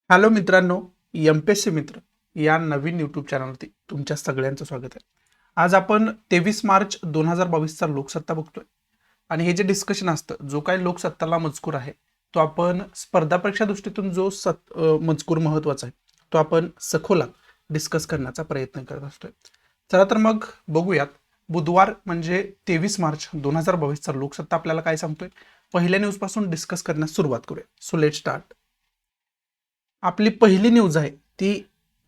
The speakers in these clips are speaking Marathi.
हॅलो मित्रांनो, एमपीएससी मित्र या नवीन यूट्यूब चॅनलवरती तुमच्या सगळ्यांचं स्वागत आहे. आज आपण 23 मार्च 2022चा लोकसत्ता बघतोय आणि हे जे डिस्कशन असतं, जो काही लोकसत्ताला मजकूर आहे, तो आपण स्पर्धा परीक्षा दृष्टीतून जो मजकूर महत्त्वाचा आहे, तो आपण सखोलात डिस्कस करण्याचा प्रयत्न करत असतोय. चला तर मग बघूयात. बुधवार म्हणजे 23 मार्च 2022चा लोकसत्ता आपल्याला काय सांगतोय, पहिल्या न्यूजपासून डिस्कस करण्यास सुरुवात करूया. So let start. आपली पहिली न्यूज आहे ती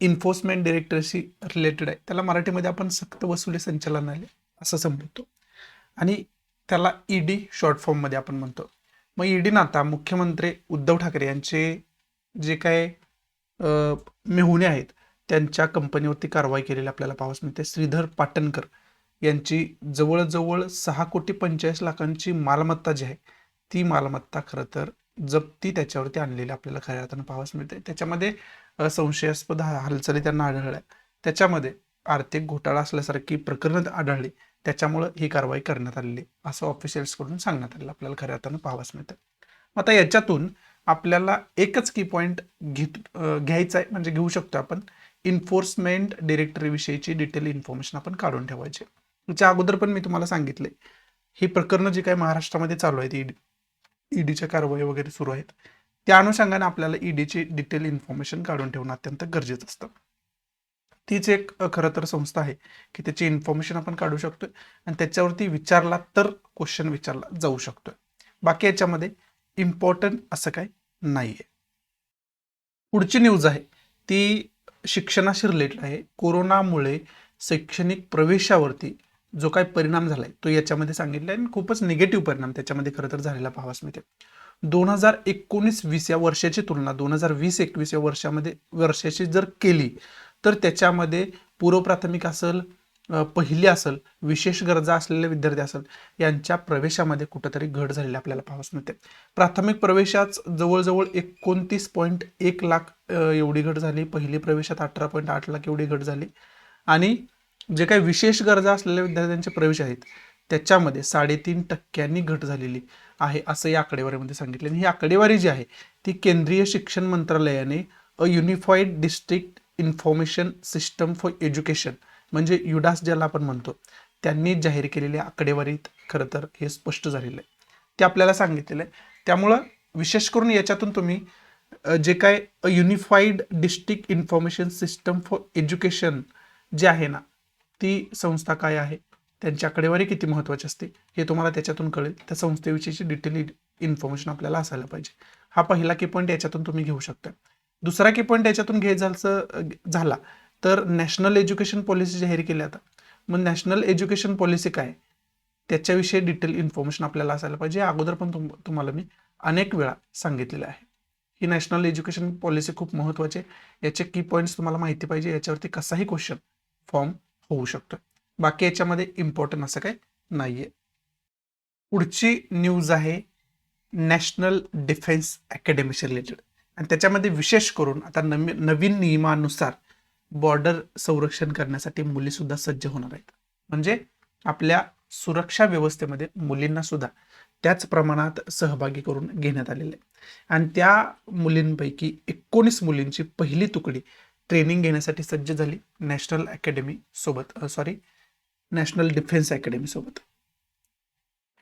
इन्फोर्समेंट डायरेक्टरशी रिलेटेड आहे. त्याला मराठीमध्ये आपण सक्त वसुली संचालनालय असं संबोधतो आणि त्याला ईडी शॉर्ट फॉर्ममध्ये आपण म्हणतो. मग ईडीनं आता मुख्यमंत्री उद्धव ठाकरे यांचे जे काय मेहुणे आहेत त्यांच्या कंपनीवरती कारवाई केलेली आपल्याला पाहावयास मिळते. श्रीधर पाटणकर यांची जवळजवळ 6,45,00,000ची मालमत्ता जी आहे ती मालमत्ता खरं तर जप्ती त्याच्यावरती आणलेली आपल्याला खऱ्या अर्थानं पाहावयास मिळते. त्याच्यामध्ये संशयास्पद हालचाली त्यांना आढळल्या, त्याच्यामध्ये आर्थिक घोटाळा असल्यासारखी प्रकरणं आढळली, त्याच्यामुळं ही कारवाई करण्यात आलेली असं ऑफिशियल्सकडून सांगण्यात आलेलं आपल्याला खऱ्या अर्थानं पाहावयास मिळतं. आता याच्यातून आपल्याला एकच की पॉईंट घ्यायचा आहे, म्हणजे घेऊ शकतो आपण. इन्फोर्समेंट डिरेक्टरीविषयीची डिटेल इन्फॉर्मेशन आपण काढून ठेवायची. त्याच्या अगोदर पण मी तुम्हाला सांगितले ही प्रकरणं जी काही महाराष्ट्रामध्ये चालू आहेत, ईडीच्या कारवाई वगैरे सुरू आहेत, त्या अनुषंगाने आपल्याला ईडीची डिटेल इन्फॉर्मेशन काढून ठेवणं अत्यंत गरजेचं असतं. तीच एक खरं तर संस्था आहे की त्याची इन्फॉर्मेशन आपण काढू शकतोय आणि त्याच्यावरती विचारला तर क्वेश्चन विचारला जाऊ शकतोय. बाकी याच्यामध्ये इम्पॉर्टंट असं काय नाहीये. पुढची न्यूज आहे ती शिक्षणाशी रिलेटेड आहे. कोरोनामुळे शैक्षणिक प्रवेशावरती जो काही परिणाम झालाय तो याच्यामध्ये सांगितलाय आणि खूपच निगेटिव्ह परिणाम त्याच्यामध्ये खरं तर झालेला पाहावयास मिळते. 2019-20 या वर्षाची तुलना 2020-21 या वर्षाची जर केली तर त्याच्यामध्ये पूर्व प्राथमिक असेल, पहिली असेल, विशेष गरजा असलेले विद्यार्थी असेल, यांच्या प्रवेशामध्ये कुठंतरी घट झालेली आपल्याला पाहावयास मिळते. प्राथमिक प्रवेशात जवळजवळ 29.1 लाख एवढी घट झाली, पहिली प्रवेशात 18.8 लाख एवढी घट झाली आणि जे काही विशेष गरजा असलेल्या विद्यार्थ्यांचे प्रवेश आहेत त्याच्यामध्ये 3.5% घट झालेली आहे असं या आकडेवारीमध्ये सांगितले. आणि ही आकडेवारी जी आहे ती केंद्रीय शिक्षण मंत्रालयाने a unified district information system for education म्हणजे युडास ज्याला आपण म्हणतो त्यांनी जाहीर केलेल्या आकडेवारीत खरं तर हे स्पष्ट झालेलं आहे, ते आपल्याला सांगितलेलं आहे. त्यामुळं विशेष करून याच्यातून तुम्ही जे काय unified district information system for education जे आहे ना, ती संस्था काय आहे, त्यांची आकडेवारी किती महत्त्वाची असते हे तुम्हाला त्याच्यातून कळेल. त्या संस्थेविषयीची डिटेल इन्फॉर्मेशन आपल्याला असायला पाहिजे. हा पहिला की पॉईंट याच्यातून तुम्ही घेऊ शकता. दुसरा की पॉईंट याच्यातून झाला तर नॅशनल एज्युकेशन पॉलिसी जाहीर केली आता. मग नॅशनल एज्युकेशन पॉलिसी काय त्याच्याविषयी डिटेल इन्फॉर्मेशन आपल्याला असायला पाहिजे. अगोदर पण तुम्हाला मी अनेक वेळा सांगितलेलं आहे. ही नॅशनल एज्युकेशन पॉलिसी खूप महत्त्वाची आहे. याचे की पॉईंट्स तुम्हाला माहिती पाहिजे, याच्यावरती कसाही क्वेश्चन फॉर्म होऊ शकतो. बाकी याच्यामध्ये इम्पॉर्टंट असं काही नाहीये. पुढची न्यूज आहे नॅशनल डिफेन्स अकॅडमीशी रिलेटेड आणि त्याच्यामध्ये विशेष करून आता नवीन नियमानुसार बॉर्डर संरक्षण करण्यासाठी मुली सुद्धा सज्ज होणार आहेत. म्हणजे आपल्या सुरक्षा व्यवस्थेमध्ये मुलींना सुद्धा त्याच प्रमाणात सहभागी करून घेण्यात आलेले आहे आणि त्या मुलींपैकी 19 मुलींची पहिली तुकडी ट्रेनिंग घेण्यासाठी सज्ज झाली नॅशनल डिफेन्स अकॅडमी सोबत.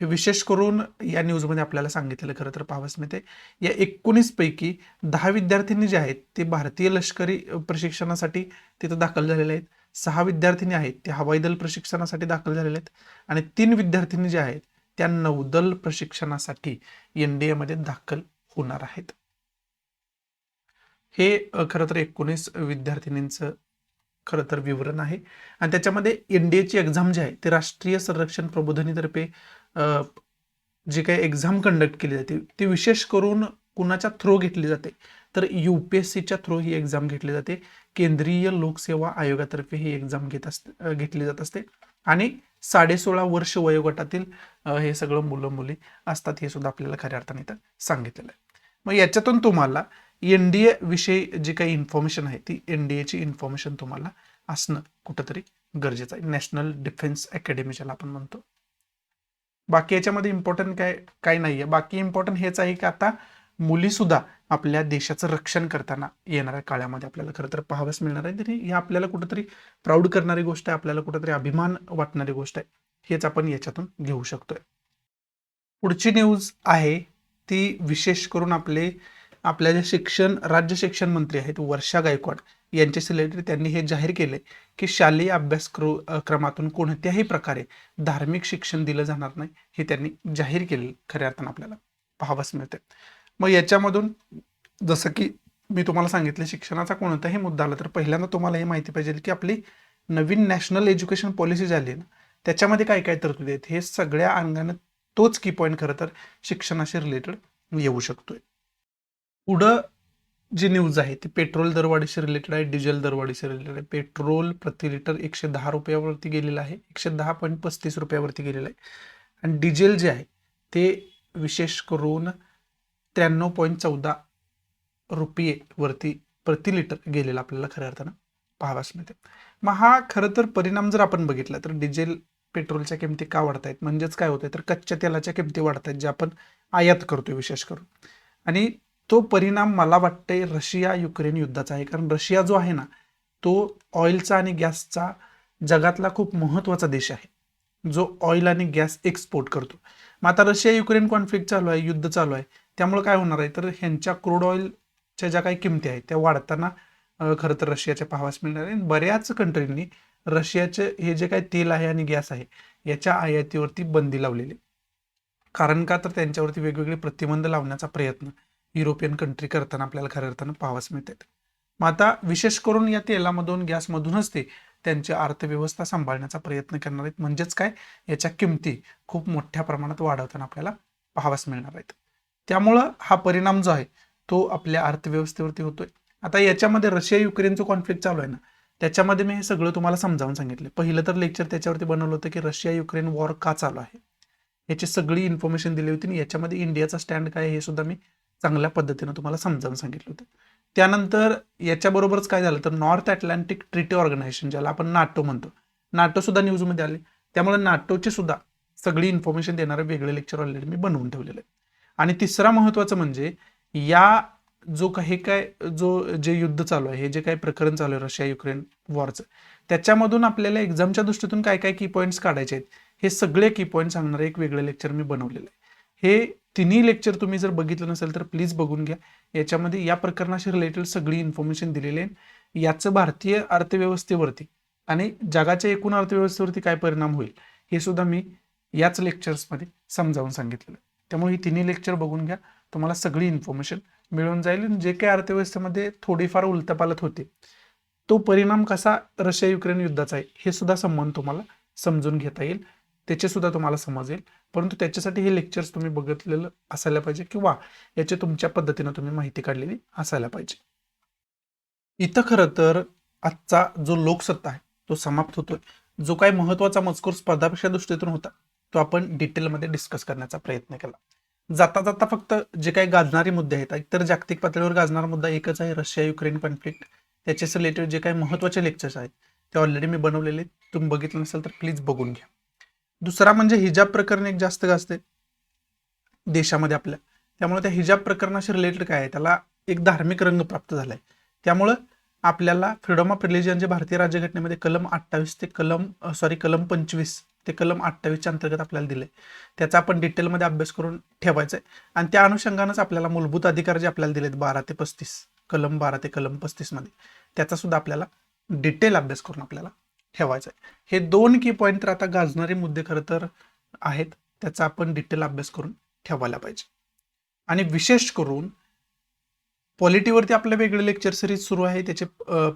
हे विशेष करून या न्यूजमध्ये आपल्याला सांगितलेलं खरं तर पाहावयास मिळते. या 19 पैकी 10 विद्यार्थिनी जे आहेत ते भारतीय लष्करी प्रशिक्षणासाठी तिथं दाखल झालेले आहेत. 6 विद्यार्थिनी आहेत ते हवाई दल प्रशिक्षणासाठी दाखल झालेले आहेत आणि 3 विद्यार्थिनी ज्या आहेत त्या नौदल प्रशिक्षणासाठी NDA मध्ये दाखल होणार आहेत. हे खरं तर 19 विद्यार्थिनींचं खरं तर विवरण आहे आणि त्याच्यामध्ये NDAची एक्झाम जी आहे ते राष्ट्रीय संरक्षण प्रबोधिनीतर्फे जी काही एक्झाम कंडक्ट केली जाते ती विशेष करून कुणाच्या थ्रू घेतली जाते तर UPSCच्या थ्रू ही एक्झाम घेतली जाते. केंद्रीय लोकसेवा आयोगातर्फे ही एक्झाम घेतली जात असते आणि 16.5 वर्ष वयोगटातील हे सगळं मुलं मुली असतात हे सुद्धा आपल्याला खऱ्या अर्थाने इथं सांगितलेलं आहे. मग याच्यातून तुम्हाला NDA विषयी जी काही इन्फॉर्मेशन आहे ती NDAची इन्फॉर्मेशन तुम्हाला असणं कुठंतरी गरजेचं आहे. नॅशनल डिफेन्स अकॅडमी ज्याला आपण म्हणतो. बाकी याच्यामध्ये इम्पॉर्टंट काय नाहीये. बाकी इम्पॉर्टंट हेच आहे की आता मुलीसुद्धा आपल्या देशाचं रक्षण करताना येणाऱ्या काळामध्ये आपल्याला खरं तर पाहावयास मिळणार आहे. तरी ही आपल्याला कुठंतरी प्राऊड करणारी गोष्ट आहे, आपल्याला कुठंतरी अभिमान वाटणारी गोष्ट आहे. हेच आपण याच्यातून घेऊ शकतोय. पुढची न्यूज आहे ती विशेष करून आपल्या जे राज्य शिक्षण मंत्री आहेत वर्षा गायकवाड यांच्याशी रिलेटेड त्यांनी हे जाहीर केले की शालेय क्रमातून कोणत्याही प्रकारे धार्मिक शिक्षण दिलं जाणार नाही, हे त्यांनी जाहीर केले खऱ्या अर्थानं आपल्याला पाहावयास मिळते. मग याच्यामधून जसं की मी तुम्हाला सांगितलं, शिक्षणाचा कोणताही मुद्दा आला तर पहिल्यांदा तुम्हाला हे माहिती पाहिजे की आपली नवीन नॅशनल एज्युकेशन पॉलिसी झाली ना, त्याच्यामध्ये काय काय तरतुदी आहेत, हे सगळ्या अंगाने तोच की पॉईंट खरं तर शिक्षणाशी रिलेटेड येऊ शकतोय. पुढं जी न्यूज आहे ती पेट्रोल दरवाढीशी रिलेटेड आहे, डिझेल दरवाढीशी रिलेटेड आहे. पेट्रोल प्रति लिटर 110 रुपयावरती गेलेलं आहे, 110.35 रुपयावरती गेलेलं आहे. आणि डिझेल जे आहे ते विशेष करून 93.14 रुपये वरती प्रति लिटर गेलेला आपल्याला खऱ्या अर्थानं पाहावयास मिळते. मग हा खरं तर परिणाम जर आपण बघितला तर डिझेल पेट्रोलच्या किमती का वाढत आहेत, म्हणजेच काय होतंय तर कच्च्या तेलाच्या किमती वाढत आहेत, जे आपण आयात करतोय विशेष करून. आणि तो परिणाम मला वाटतंय रशिया युक्रेन युद्धाचा आहे. कारण रशिया जो आहे ना, तो ऑइलचा आणि गॅसचा जगातला खूप महत्त्वाचा देश आहे, जो ऑइल आणि गॅस एक्सपोर्ट करतो. मग आता रशिया युक्रेन कॉन्फ्लिक्ट चालू आहे, युद्ध चालू आहे, त्यामुळे काय होणार आहे तर ह्यांच्या क्रूड ऑइलच्या ज्या काही किमती आहेत त्या वाढताना खरं तर रशियाच्या पाहावयास मिळणार आहे. बऱ्याच कंट्रींनी रशियाचे हे जे काही तेल आहे आणि गॅस आहे याच्या आयातीवरती बंदी लावलेली. कारण का तर त्यांच्यावरती वेगवेगळे प्रतिबंध लावण्याचा प्रयत्न युरोपियन कंट्री करताना आपल्याला खऱ्या अर्थानं पाहावयास मिळतात. मग आता विशेष करून या तेलामधून गॅसमधूनच ते त्यांची अर्थव्यवस्था सांभाळण्याचा प्रयत्न करणार आहेत. म्हणजेच काय, याच्या किमती खूप मोठ्या प्रमाणात वाढवताना आपल्याला पाहावयास मिळणार आहेत. त्यामुळं हा परिणाम जो आहे तो आपल्या अर्थव्यवस्थेवरती होतोय. आता याच्यामध्ये रशिया युक्रेनचं कॉन्फ्लिक्ट चालू आहे ना, त्याच्यामध्ये मी हे सगळं तुम्हाला समजावून सांगितलं. पहिलं तर लेक्चर त्याच्यावरती बनवलं होतं की रशिया युक्रेन वॉर का चालू आहे, याची सगळी इन्फॉर्मेशन दिली होती आणि याच्यामध्ये इंडियाचा स्टँड काय हे सुद्धा मी चांगल्या पद्धतीनं तुम्हाला समजावून सांगितलं होतं. त्यानंतर याच्याबरोबरच काय झालं तर नॉर्थ अटलांटिक ट्रीटी ऑर्गनायझेशन, ज्याला आपण नाटो म्हणतो, नाटो सुद्धा न्यूजमध्ये आले. त्यामुळे नाटोची सुद्धा सगळी इन्फॉर्मेशन देणारं वेगळं लेक्चर ऑलरेडी मी बनवून ठेवलेलं आहे. आणि तिसरा महत्त्वाचं म्हणजे या जे युद्ध चालू आहे, हे जे काही प्रकरण चालू आहे रशिया युक्रेन वॉरचं, त्याच्यामधून आपल्याला एक्झामच्या दृष्टीतून काय काय की पॉईंट्स काढायचे आहेत, हे सगळे की पॉईंट सांगणारं एक वेगळं लेक्चर मी बनवलेलं आहे. हे तिन्ही लेक्चर तुम्ही जर बघितलं नसेल तर प्लीज बघून घ्या. याच्यामध्ये या प्रकरणाशी रिलेटेड सगळी इन्फॉर्मेशन दिलेली आहे. याचं भारतीय अर्थव्यवस्थेवरती आणि जगाच्या एकूण अर्थव्यवस्थेवरती काय परिणाम होईल हे सुद्धा मी याच लेक्चर्समध्ये समजावून सांगितलेलं आहे. त्यामुळे ही तिन्ही लेक्चर बघून घ्या, तुम्हाला सगळी इन्फॉर्मेशन मिळून जाईल. जे काही अर्थव्यवस्थेमध्ये थोडीफार उलथापालथ होते, तो परिणाम कसा रशिया युक्रेन युद्धाचा आहे हे सुद्धा संबंध तुम्हाला समजून घेता येईल, त्याचे सुद्धा तुम्हाला समजेल. परंतु त्याच्यासाठी हे लेक्चर्स तुम्ही बघितलेलं असायला पाहिजे किंवा याची तुमच्या पद्धतीनं तुम्ही माहिती काढलेली असायला पाहिजे. इथं खरं तर आजचा जो लोकसत्ता आहे तो समाप्त होतोय. जो काही महत्त्वाचा मजकूर स्पर्धा परीक्षा दृष्टीतून होता तो आपण डिटेलमध्ये डिस्कस करण्याचा प्रयत्न केला. जाता जाता फक्त जे काही गाजणारे मुद्दे आहेत, एकतर जागतिक पातळीवर गाजणारा मुद्दा एकच आहे, रशिया युक्रेन कॉन्फ्लिक्ट. त्याच्याच रिलेटेड जे काही महत्त्वाचे लेक्चर्स आहेत ते ऑलरेडी मी बनवलेले, तुम्ही बघितलं नसेल तर प्लीज बघून घ्या. दुसरा म्हणजे हिजाब प्रकरण एक जास्त गाजते देशामध्ये आपल्या, त्यामुळे त्या हिजाब प्रकरणाशी रिलेटेड काय आहे, त्याला एक धार्मिक रंग प्राप्त झालाय. त्यामुळं आपल्याला फ्रीडम ऑफ रिलिजन जे भारतीय राज्यघटनेमध्ये कलम 25 ते कलम 28च्या अंतर्गत आपल्याला दिले, त्याचा आपण डिटेलमध्ये अभ्यास करून ठेवायचा आहे. आणि त्या अनुषंगानंच आपल्याला मूलभूत अधिकार जे आपल्याला दिलेत 12 ते 35, कलम 12 ते कलम 35 मध्ये, त्याचा सुद्धा आपल्याला डिटेल अभ्यास करून आपल्याला ठेवायचं आहे. हे दोन की पॉईंट तर आता गाजणारे मुद्दे खरं तर आहेत, त्याचा आपण डिटेल अभ्यास करून ठेवायला पाहिजे. आणि विशेष करून पॉलिटीवरती आपलं वेगळे लेक्चर सिरीज सुरू आहे. त्याचे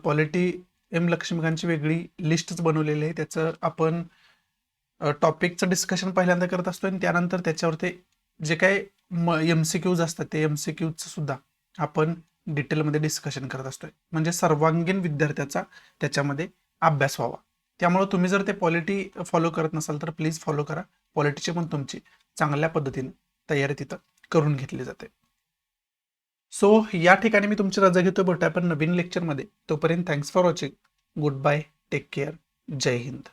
पॉलिटी लक्ष्मीकांतची वेगळी लिस्टच बनवलेली आहे. त्याचं आपण टॉपिकचं डिस्कशन पहिल्यांदा करत असतो आणि त्यानंतर त्याच्यावरती जे काही MCQs असतात ते MCQचं सुद्धा आपण डिटेलमध्ये डिस्कशन करत असतोय, म्हणजे सर्वांगीण विद्यार्थ्याचा त्याच्यामध्ये अभ्यास व्हावा. त्यामुळे तुम्ही जर ते पॉलिटी फॉलो करत नसाल तर प्लीज फॉलो करा. पॉलिटीची पण तुमची चांगल्या पद्धतीने तयारी तिथं करून घेतली जाते. सो या ठिकाणी मी तुमची रजा घेतोय. भेटूया आपण नवीन लेक्चरमध्ये. तोपर्यंत thanks for watching. Goodbye, take care, जय हिंद.